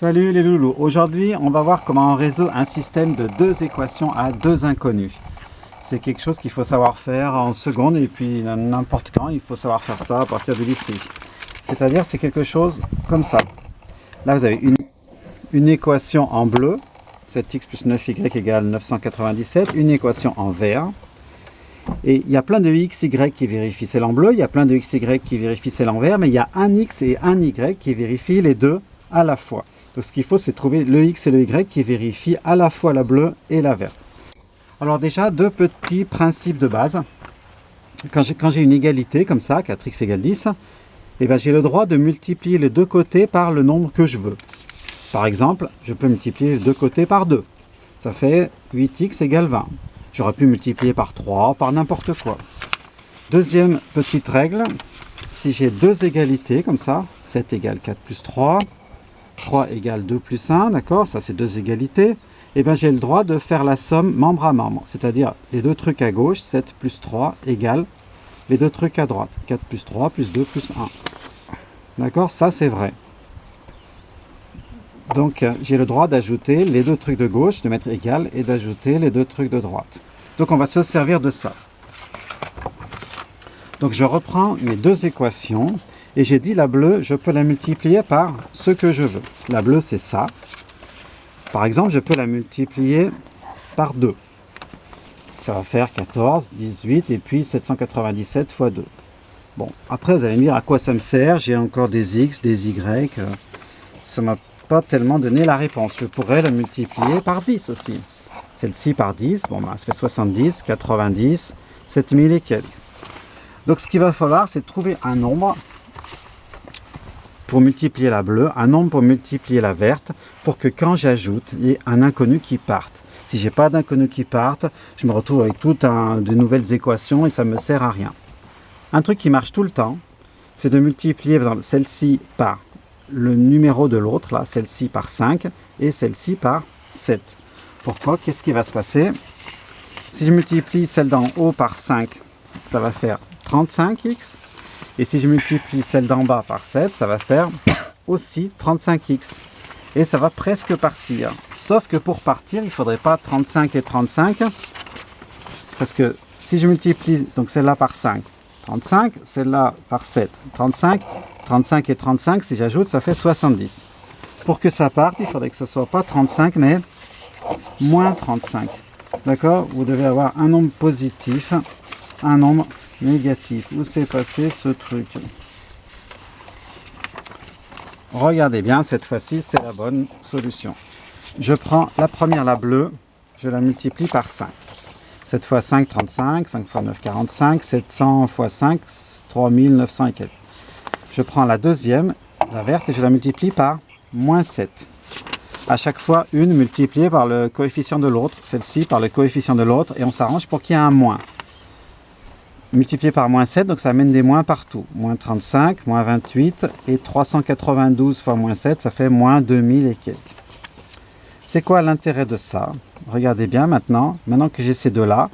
Salut les loulous, aujourd'hui on va voir comment on résout un système de deux équations à deux inconnus. C'est quelque chose qu'il faut savoir faire en seconde et puis n'importe quand, il faut savoir faire ça à partir du lycée. C'est-à-dire c'est quelque chose comme ça. Là vous avez une équation en bleu, 7x plus 9y égale 997, une équation en vert. Et il y a plein de x, y qui vérifient celle en bleu, il y a plein de x, y qui vérifient celle en vert, mais il y a un x et un y qui vérifient les deux à la fois. Donc ce qu'il faut, c'est trouver le x et le y qui vérifient à la fois la bleue et la verte. Alors déjà, deux petits principes de base. Quand j'ai une égalité comme ça, 4x égale 10, eh ben, j'ai le droit de multiplier les deux côtés par le nombre que je veux. Par exemple, je peux multiplier les deux côtés par 2. Ça fait 8x égale 20. J'aurais pu multiplier par 3, par n'importe quoi. Deuxième petite règle, si j'ai deux égalités comme ça, 7 égale 4 plus 3, 3 égale 2 plus 1, d'accord, ça c'est deux égalités, et bien j'ai le droit de faire la somme membre à membre, c'est-à-dire les deux trucs à gauche, 7 plus 3 égale les deux trucs à droite, 4 plus 3 plus 2 plus 1. D'accord, ça c'est vrai. Donc j'ai le droit d'ajouter les deux trucs de gauche, de mettre égal, et d'ajouter les deux trucs de droite. Donc on va se servir de ça. Donc je reprends mes deux équations, et j'ai dit la bleue, je peux la multiplier par ce que je veux. La bleue, c'est ça. Par exemple, je peux la multiplier par 2. Ça va faire 14, 18 et puis 797 fois 2. Bon, après, vous allez me dire à quoi ça me sert. J'ai encore des x, des y. Ça ne m'a pas tellement donné la réponse. Je pourrais la multiplier par 10 aussi. Celle-ci par 10, bon, ben, ça fait 70, 90, 7000 et quelques. Donc, ce qu'il va falloir, c'est trouver un nombre pour multiplier la bleue, un nombre pour multiplier la verte, pour que quand j'ajoute, il y ait un inconnu qui parte. Si j'ai pas d'inconnu qui parte, je me retrouve avec de nouvelles équations et ça me sert à rien. Un truc qui marche tout le temps, c'est de multiplier par exemple celle-ci par le numéro de l'autre, là, celle-ci par 5 et celle-ci par 7. Pourquoi? Qu'est-ce qui va se passer? Si je multiplie celle d'en haut par 5, ça va faire 35x. Et si je multiplie celle d'en bas par 7, ça va faire aussi 35x. Et ça va presque partir. Sauf que pour partir, il ne faudrait pas 35 et 35. Parce que si je multiplie donc celle-là par 5, 35, celle-là par 7, 35, 35 et 35, si j'ajoute, ça fait 70. Pour que ça parte, il faudrait que ce ne soit pas 35, mais moins 35. D'accord? Vous devez avoir un nombre positif, un nombre négatif. Où s'est passé ce truc? Regardez bien, cette fois-ci, c'est la bonne solution. Je prends la première, la bleue, je la multiplie par 5. 7 fois 5, 35, 5 fois 9, 45, 700 fois 5, 3900 et quelques. Je prends la deuxième, la verte, et je la multiplie par moins 7. À chaque fois, une multipliée par le coefficient de l'autre, celle-ci par le coefficient de l'autre, et on s'arrange pour qu'il y ait un moins. Multiplié par moins 7, donc ça amène des moins partout. Moins 35, moins 28, et 392 fois moins 7, ça fait moins 2000 et quelques. C'est quoi l'intérêt de ça? Regardez bien maintenant que j'ai ces deux-là,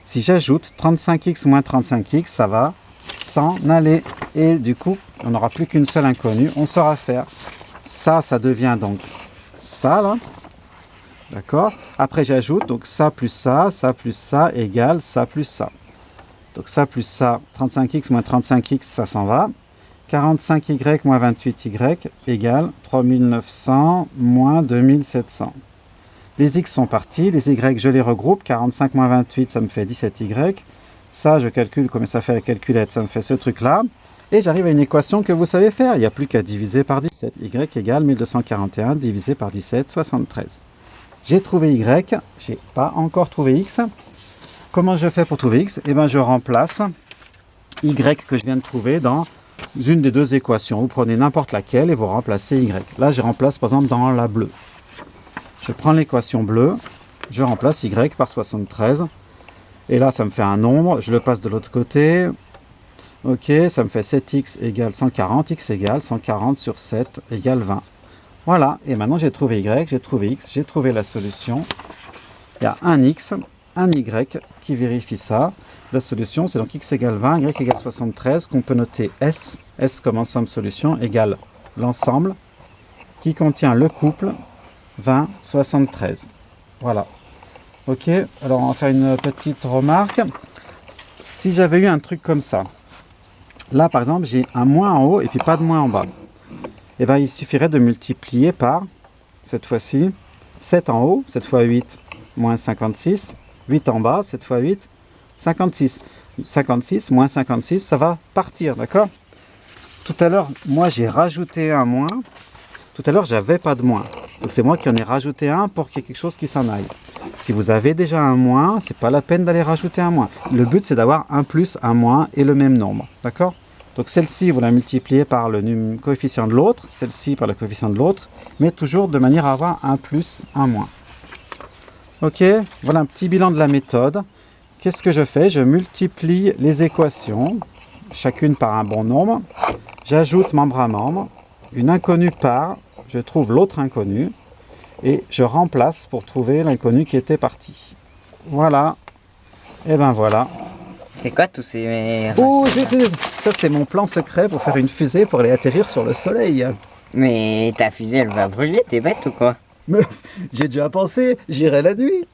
si j'ajoute 35x moins 35x, ça va s'en aller. Et du coup, on n'aura plus qu'une seule inconnue, on saura faire. Ça devient donc ça, là. D'accord? Après, j'ajoute, donc ça plus ça égale ça plus ça. Donc ça plus ça, 35x moins 35x, ça s'en va. 45y moins 28y égale 3900 moins 2700. Les x sont partis, les y je les regroupe. 45 moins 28, ça me fait 17y. Ça, je calcule comme ça fait la calculette, ça me fait ce truc-là. Et j'arrive à une équation que vous savez faire. Il n'y a plus qu'à diviser par 17. Y égale 1241 divisé par 17, 73. J'ai trouvé y, j'ai pas encore trouvé x. Comment je fais pour trouver x? Eh bien, je remplace y que je viens de trouver dans une des deux équations. Vous prenez n'importe laquelle et vous remplacez y. Là, je remplace par exemple dans la bleue. Je prends l'équation bleue, je remplace y par 73. Et là, ça me fait un nombre. Je le passe de l'autre côté. Ok, ça me fait 7x égale 140. X égale 140 sur 7 égale 20. Voilà, et maintenant j'ai trouvé y, j'ai trouvé x, j'ai trouvé la solution. Il y a un x, un y qui vérifie ça. La solution, c'est donc x égale 20, y égale 73, qu'on peut noter S. S comme ensemble solution égale l'ensemble qui contient le couple 20, 73. Voilà. Ok, alors on va faire une petite remarque. Si j'avais eu un truc comme ça, là par exemple j'ai un moins en haut et puis pas de moins en bas, et bien il suffirait de multiplier par, cette fois-ci, 7 en haut, 7 fois 8, moins 56, 8 en bas, 7 fois 8, 56. 56 moins 56, ça va partir, d'accord? Tout à l'heure, moi j'ai rajouté un moins. Tout à l'heure, j'avais pas de moins. Donc c'est moi qui en ai rajouté un pour qu'il y ait quelque chose qui s'en aille. Si vous avez déjà un moins, c'est pas la peine d'aller rajouter un moins. Le but, c'est d'avoir un plus, un moins et le même nombre, d'accord? Donc celle-ci, vous la multipliez par le coefficient de l'autre, celle-ci par le coefficient de l'autre, mais toujours de manière à avoir un plus, un moins. Ok, voilà un petit bilan de la méthode. Qu'est-ce que je fais? Je multiplie les équations, chacune par un bon nombre. J'ajoute membre à membre. Une inconnue part, je trouve l'autre inconnu. Et je remplace pour trouver l'inconnu qui était parti. Voilà. Et ben voilà. C'est quoi tous ces... Oh, ça c'est mon plan secret pour faire une fusée pour aller atterrir sur le soleil. Mais ta fusée, elle va brûler, t'es bête ou quoi? Mais j'ai déjà pensé, j'irai la nuit.